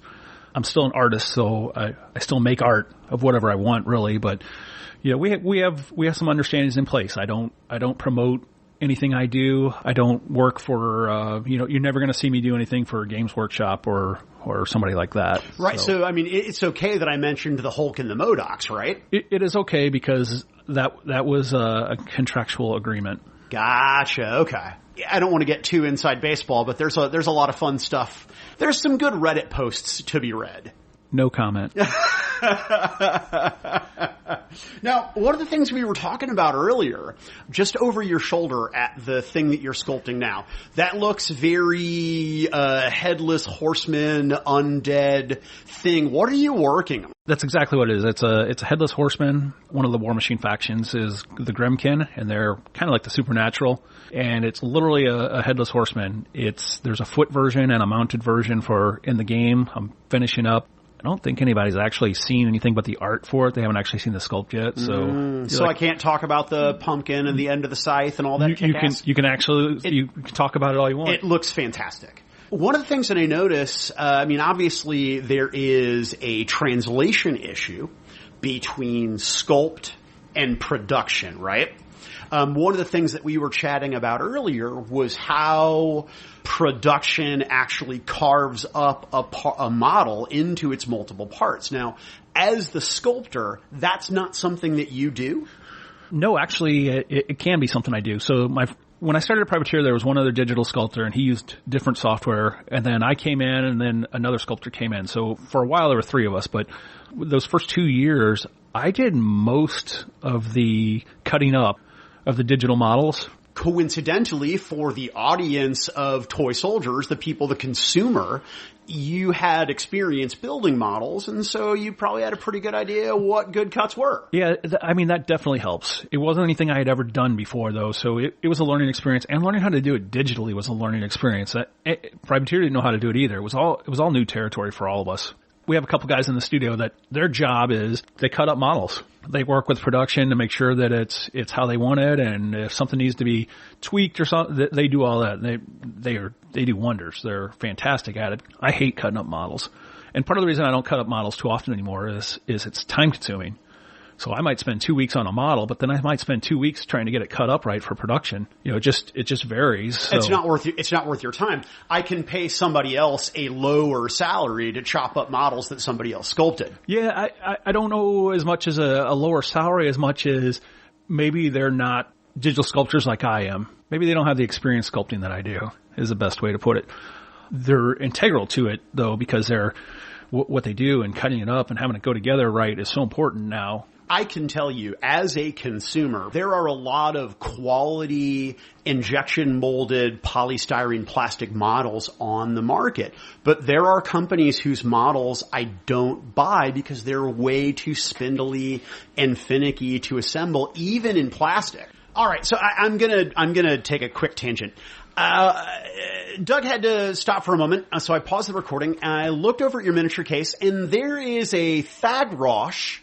I'm still an artist, so I still make art of whatever I want, really. But we have some understandings in place. I don't promote anything I do. I don't work for you're never going to see me do anything for Games Workshop or somebody like that. Right. So I mean, it's okay that I mentioned the Hulk and the Modocs, right? It is okay because that was a contractual agreement. Gotcha. Okay. I don't want to get too inside baseball, but there's a lot of fun stuff. There's some good Reddit posts to be read. No comment. Now, one of the things we were talking about earlier, just over your shoulder at the thing that you're sculpting now, that looks very headless horseman, undead thing. What are you working on? That's exactly what it is. It's a headless horseman. One of the War Machine factions is the Gremkin, and they're kind of like the supernatural. And it's literally a headless horseman. There's a foot version and a mounted version in the game. I'm finishing up. I don't think anybody's actually seen anything but the art for it. They haven't actually seen the sculpt yet. So I can't talk about the pumpkin and the end of the scythe and all that. You can talk about it all you want. It looks fantastic. One of the things that I notice, obviously there is a translation issue between sculpt and production, right? One of the things that we were chatting about earlier was how production actually carves up a model into its multiple parts. Now, as the sculptor, that's not something that you do? No, actually, it can be something I do. So when I started at Privateer, there was one other digital sculptor, and he used different software. And then I came in, and then another sculptor came in. So for a while, there were three of us. But those first 2 years, I did most of the cutting up of the digital models. Coincidentally, for the audience of toy soldiers, the people, the consumer, you had experience building models, and so you probably had a pretty good idea what good cuts were. Yeah, that definitely helps. It wasn't anything I had ever done before, though, so it was a learning experience, and learning how to do it digitally was a learning experience. Privateer didn't know how to do it either. It was all new territory for all of us. We have a couple guys in the studio that their job is they cut up models. They work with production to make sure that it's how they want it, and if something needs to be tweaked or something, they do all that. They do wonders. They're fantastic at it. I hate cutting up models, and part of the reason I don't cut up models too often anymore is it's time consuming. So I might spend 2 weeks on a model, but then I might spend 2 weeks trying to get it cut up right for production. It just varies. So. It's not worth your time. I can pay somebody else a lower salary to chop up models that somebody else sculpted. Yeah, I don't know as much as a lower salary as much as maybe they're not digital sculptors like I am. Maybe they don't have the experience sculpting that I do, is the best way to put it. They're integral to it, though, because what they do and cutting it up and having it go together right is so important now. I can tell you, as a consumer, there are a lot of quality injection molded polystyrene plastic models on the market. But there are companies whose models I don't buy because they're way too spindly and finicky to assemble, even in plastic. All right, so I'm gonna take a quick tangent. Doug had to stop for a moment, so I paused the recording. I looked over at your miniature case, and there is a Thagrosh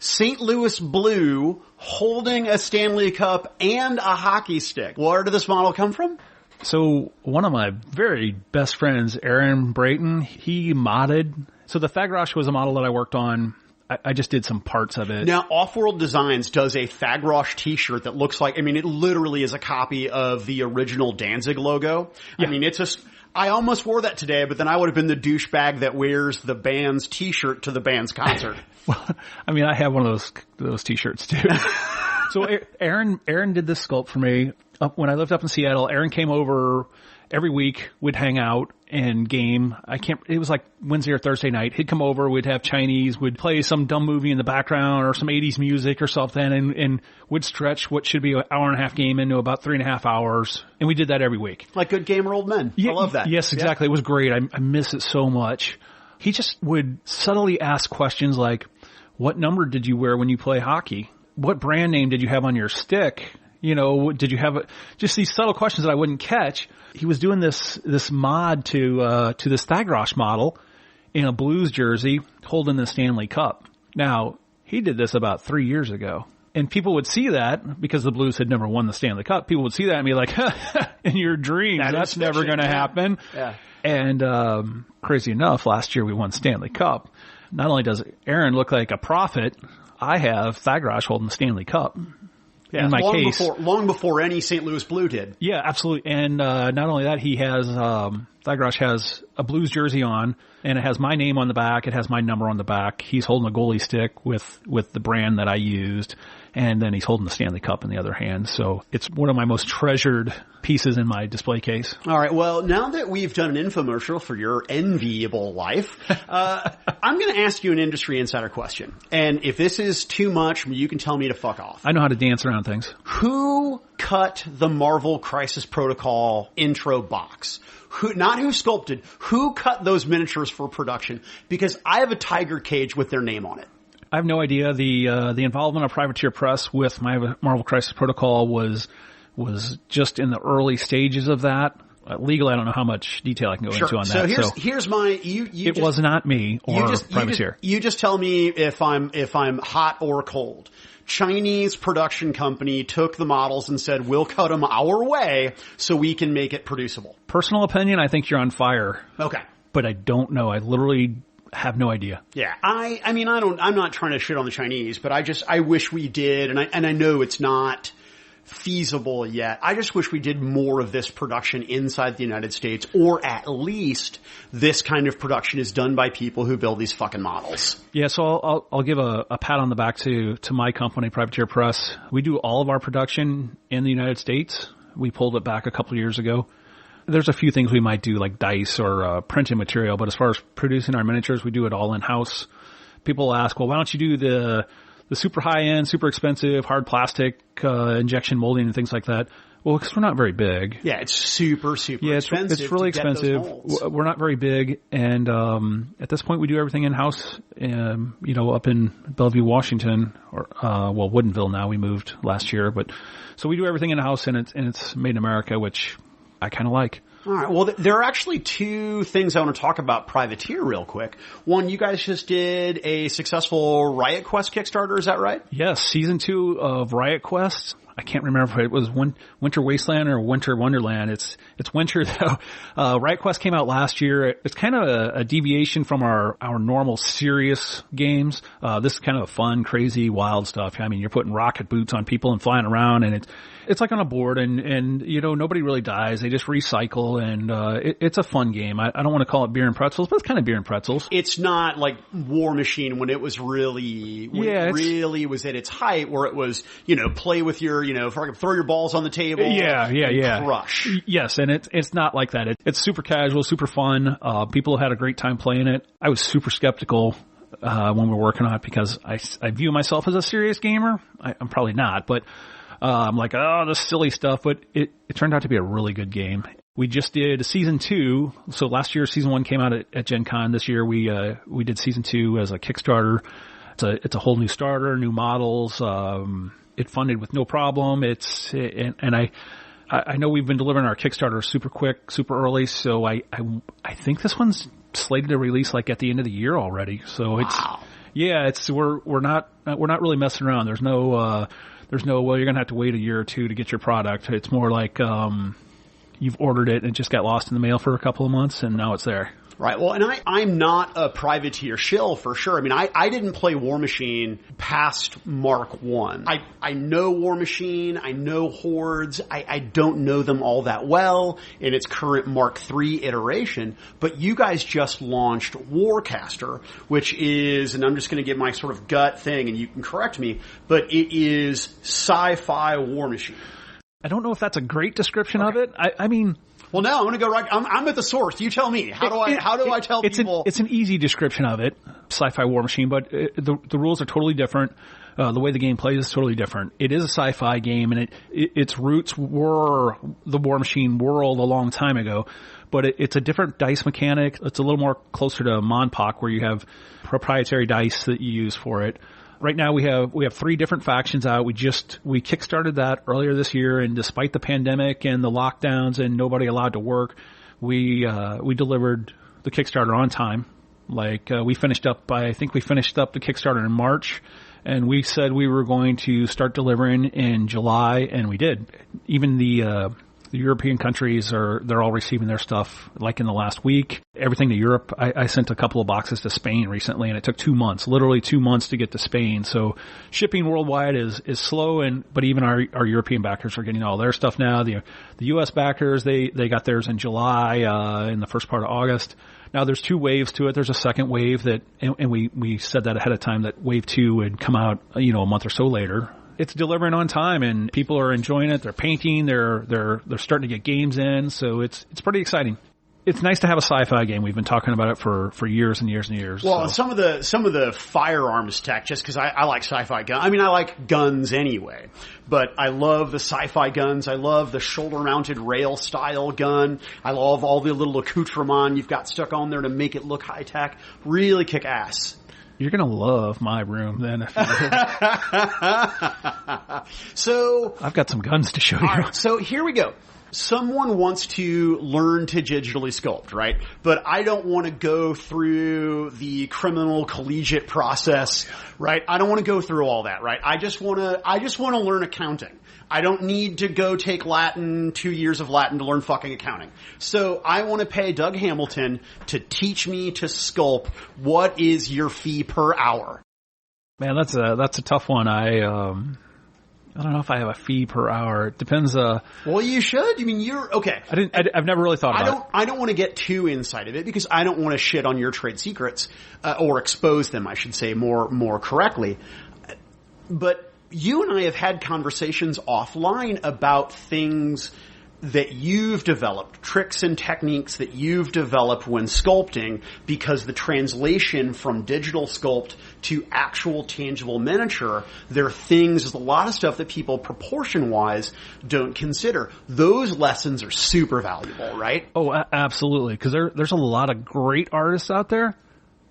St. Louis blue holding a Stanley Cup and a hockey stick. Where did this model come from? So one of my very best friends, Aaron Brayton, he modded. So the Thagrosh was a model that I worked on I just did some parts of it. Now, Off-World Designs does a Fagrosh t-shirt that looks like, I mean, it literally is a copy of the original Danzig logo. Yeah. I mean, I almost wore that today, but then I would have been the douchebag that wears the band's t-shirt to the band's concert. Well, I mean, I have one of those t-shirts too. So Aaron did this sculpt for me when I lived up in Seattle. Aaron came over every week. We'd hang out and game. It was like Wednesday or Thursday night. He'd come over. We'd have Chinese. We'd play some dumb movie in the background or some 80s music or something, and would stretch what should be an hour and a half game into about 3.5 hours. And we did that every week. Like good gamer old men. Yeah, I love that. Yes, exactly. Yeah. It was great. I miss it so much. He just would subtly ask questions like, what number did you wear when you play hockey? What brand name did you have on your stick? You know, did you have just these subtle questions that I wouldn't catch? He was doing this mod to this Fagrosh model in a Blues jersey holding the Stanley Cup. Now, he did this about 3 years ago. And people would see that because the Blues had never won the Stanley Cup. People would see that and be like, in your dreams, that's never going to happen. Yeah. And crazy enough, last year we won Stanley Cup. Not only does Aaron look like a prophet, I have Fagrosh holding the Stanley Cup. Yeah, in my case. Long before any St. Louis Blue did. Yeah, absolutely. And not only that, he has Fagrosh has a Blues jersey on, and it has my name on the back. It has my number on the back. He's holding a goalie stick with the brand that I used, and then he's holding the Stanley Cup in the other hand. So it's one of my most treasured pieces in my display case. All right. Well, now that we've done an infomercial for your enviable life, I'm going to ask you an industry insider question. And if this is too much, you can tell me to fuck off. I know how to dance around things. Who cut the Marvel Crisis Protocol intro box? Not who sculpted, who cut those miniatures for production? Because I have a tiger cage with their name on it. I have no idea. The involvement of Privateer Press with my Marvel Crisis Protocol was just in the early stages of that. Legally, I don't know how much detail I can go into on that. So here's my it was not me or Privateer. You just tell me if I'm hot or cold. Chinese production company took the models and said, we'll cut them our way so we can make it producible. Personal opinion, I think you're on fire. Okay. But I don't know. I literally have no idea. Yeah. I'm not trying to shit on the Chinese, but I wish we did. And I know it's not feasible yet. I just wish we did more of this production inside the United States, or at least this kind of production is done by people who build these fucking models. Yeah, so I'll give a pat on the back to my company, Privateer Press. We do all of our production in the United States. We pulled it back a couple of years ago. There's a few things we might do like dice or printed material, but as far as producing our miniatures, we do it all in-house. People ask, well, why don't you do the super high-end, super expensive, hard plastic, injection molding and things like that? Well, because we're not very big. Yeah, it's super expensive. It's really expensive. We're not very big, and at this point we do everything in-house, up in Bellevue, Washington, or Woodinville now. We moved last year, but so we do everything in-house, and it's made in America, which I kind of like. All right. Well, there are actually two things I want to talk about Privateer real quick. One, you guys just did a successful Riot Quest Kickstarter. Is that right? Yes. Season 2 of Riot Quest. I can't remember if it was Winter Wasteland or Winter Wonderland. It's winter though. Riot Quest came out last year. It's kind of a deviation from our normal serious games. This is kind of fun, crazy, wild stuff. I mean, you're putting rocket boots on people and flying around, and it's like on a board, and nobody really dies. They just recycle, and it's a fun game. I don't want to call it beer and pretzels, but it's kind of beer and pretzels. It's not like War Machine when it really was at its height, where it was, play with your, throw your balls on the table. Yeah. Crush. Yes, and it's not like that. It's super casual, super fun. People had a great time playing it. I was super skeptical when we were working on it because I view myself as a serious gamer. I'm probably not, but I'm like, this silly stuff. But it turned out to be a really good game. We just did season 2. So last year, season 1 came out at Gen Con. This year, we did season 2 as a Kickstarter. It's a whole new starter, new models. It funded with no problem. I know we've been delivering our Kickstarter super quick, super early. So I think this one's slated to release like at the end of the year already. So we're not really messing around. There's no, well, you're going to have to wait a year or two to get your product. It's more like, you've ordered it and it just got lost in the mail for a couple of months and now it's there. Right. Well, and I'm not a privateer shill for sure. I mean, I didn't play War Machine past Mark 1. I know War Machine. I know Hordes. I don't know them all that well in its current Mark 3 iteration, but you guys just launched Warcaster, which is, and I'm just going to give my sort of gut thing and you can correct me, but it is sci-fi War Machine. I don't know if that's a great description of it. I mean... Well, now I'm going to go right. I'm at the source. You tell me. How do I tell people? It's an easy description of it, sci-fi War Machine, but the rules are totally different. The way the game plays is totally different. It is a sci-fi game, and its roots were the War Machine world a long time ago, but it's a different dice mechanic. It's a little more closer to Monpok, where you have proprietary dice that you use for it. Right now we have 3 different factions out. We kickstarted that earlier this year, and despite the pandemic and the lockdowns and nobody allowed to work, we delivered the Kickstarter on time. Like, I think we finished up the Kickstarter in March, and we said we were going to start delivering in July, and we did. Even the European countries they're all receiving their stuff like in the last week. Everything to Europe. I sent a couple of boxes to Spain recently, and it took 2 months, literally 2 months to get to Spain. So shipping worldwide is slow, but even our European backers are getting all their stuff now. The US backers, they got theirs in July, in the first part of August. Now there's 2 waves to it. There's a second wave and we said that ahead of time, that wave 2 would come out, a month or so later. It's delivering on time, and people are enjoying it. They're painting. They're starting to get games in. So it's pretty exciting. It's nice to have a sci-fi game. We've been talking about it for years and years and years. Well, so. some of the firearms tech, just because I like sci-fi guns. I mean, I like guns anyway, but I love the sci-fi guns. I love the shoulder-mounted rail-style gun. I love all the little accoutrement you've got stuck on there to make it look high-tech. Really kick ass. You're going to love my room then. So I've got some guns to show you. All right, so here we go. Someone wants to learn to digitally sculpt, right? But I don't want to go through the criminal collegiate process, right? I don't want to go through all that, right? I just want to learn accounting. I don't need to go take Latin, 2 years of Latin to learn fucking accounting. So I want to pay Doug Hamilton to teach me to sculpt. What is your fee per hour? Man, that's a tough one. I don't know if I have a fee per hour. It depends. Well, you should. I mean, you're okay. I've never really thought about it. I don't want to get too inside of it because I don't want to shit on your trade secrets, or expose them, I should say more correctly. But you and I have had conversations offline about things that you've developed, tricks and techniques that you've developed when sculpting, because the translation from digital sculpt to actual tangible miniature, there are things, there's a lot of stuff that people proportion-wise don't consider. Those lessons are super valuable, right? Oh, absolutely. Because there's a lot of great artists out there.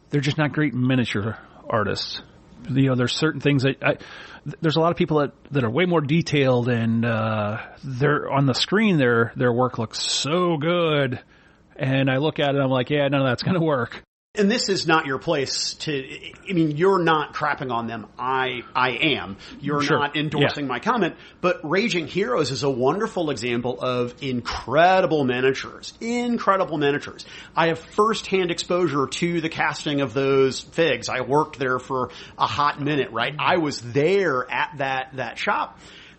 They're just not great miniature artists. There's certain things that there's a lot of people that are way more detailed, and they're on the screen. Their work looks so good, and I look at it, I'm like, yeah, none of that's going to work. And this is not your place you're not crapping on them. I am. You're sure. Not endorsing my comment. But Raging Heroes is a wonderful example of incredible miniatures. Incredible miniatures. I have firsthand exposure to the casting of those figs. I worked there for a hot minute, right? I was there at that shop.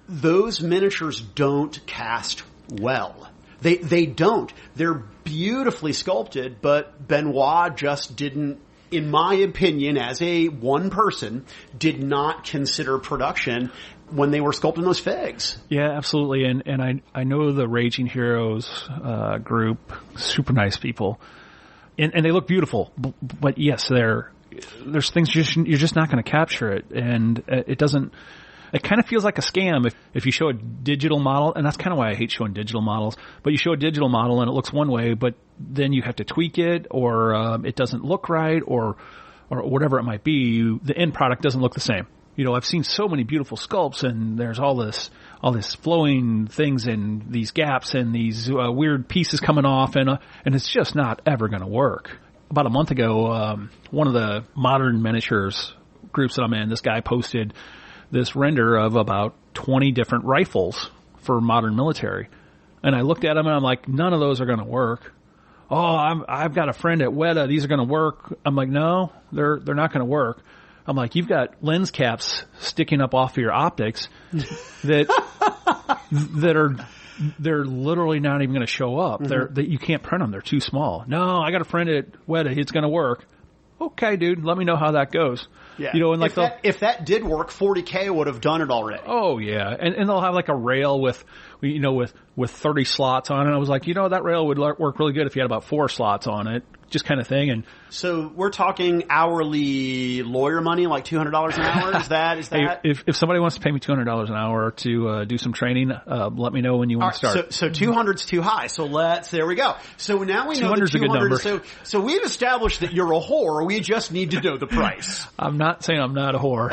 Those miniatures don't cast well. They don't. They're beautifully sculpted, but Benoit just didn't, in my opinion, as one person, did not consider production when they were sculpting those figs. Yeah, absolutely. And I know the Raging Heroes group, super nice people, and they look beautiful. But yes, there's things you're just not going to capture it, and it doesn't. It kind of feels like a scam if you show a digital model, and that's kind of why I hate showing digital models. But you show a digital model and it looks one way, but then you have to tweak it, or it doesn't look right, or whatever it might be. The end product doesn't look the same. I've seen so many beautiful sculpts, and there's all this flowing things and these gaps and these weird pieces coming off, and it's just not ever going to work. About a month ago, one of the modern miniatures groups that I'm in, this guy posted this render of about 20 different rifles for modern military. And I looked at them and I'm like, none of those are going to work. I've got a friend at Weta. These are going to work. I'm like, no, they're not going to work. I'm like, you've got lens caps sticking up off of your optics they're literally not even going to show up. You can't print them. They're too small. No, I got a friend at Weta. It's going to work. Okay, dude, let me know how that goes. Yeah. And like if that did work, 40K would have done it already. Oh yeah. And they'll have like a rail with 30 slots on it. I was like, that rail would work really good if you had about 4 slots on it, just kind of thing. And so we're talking hourly lawyer money, like $200 an hour. Is that? Hey, if somebody wants to pay me $200 an hour to do some training, let me know when you want to start. So 200's too high. So there we go. So now we know that 200's a good number. So we've established that you're a whore. We just need to know the price. I'm not saying I'm not a whore.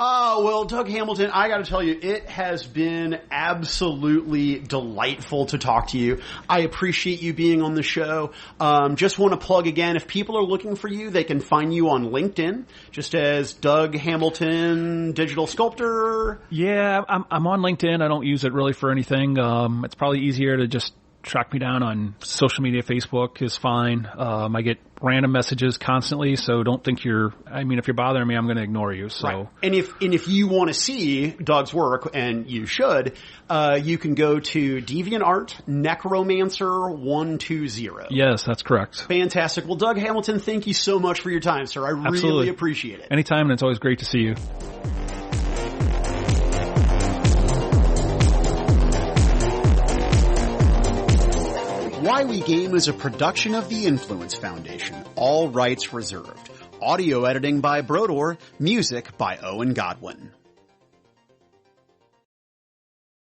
Oh, well, Doug Hamilton, I got to tell you, it has been absolutely delightful to talk to you. I appreciate you being on the show. Just want to plug again, if people are looking for you, they can find you on LinkedIn, just as Doug Hamilton, digital sculptor. Yeah, I'm on LinkedIn. I don't use it really for anything. It's probably easier to just track me down on social media. Facebook is fine. I get random messages constantly, so don't think if you're bothering me, I'm going to ignore you. So, right. And if you want to see Doug's work, and you should, you can go to DeviantArt Necromancer 120. Yes, that's correct. Fantastic. Well, Doug Hamilton, thank you so much for your time, sir. I really appreciate it. Anytime, and it's always great to see you. Why We Game is a production of the Influence Foundation. All rights reserved. Audio editing by Brodor. Music by Owen Godwin.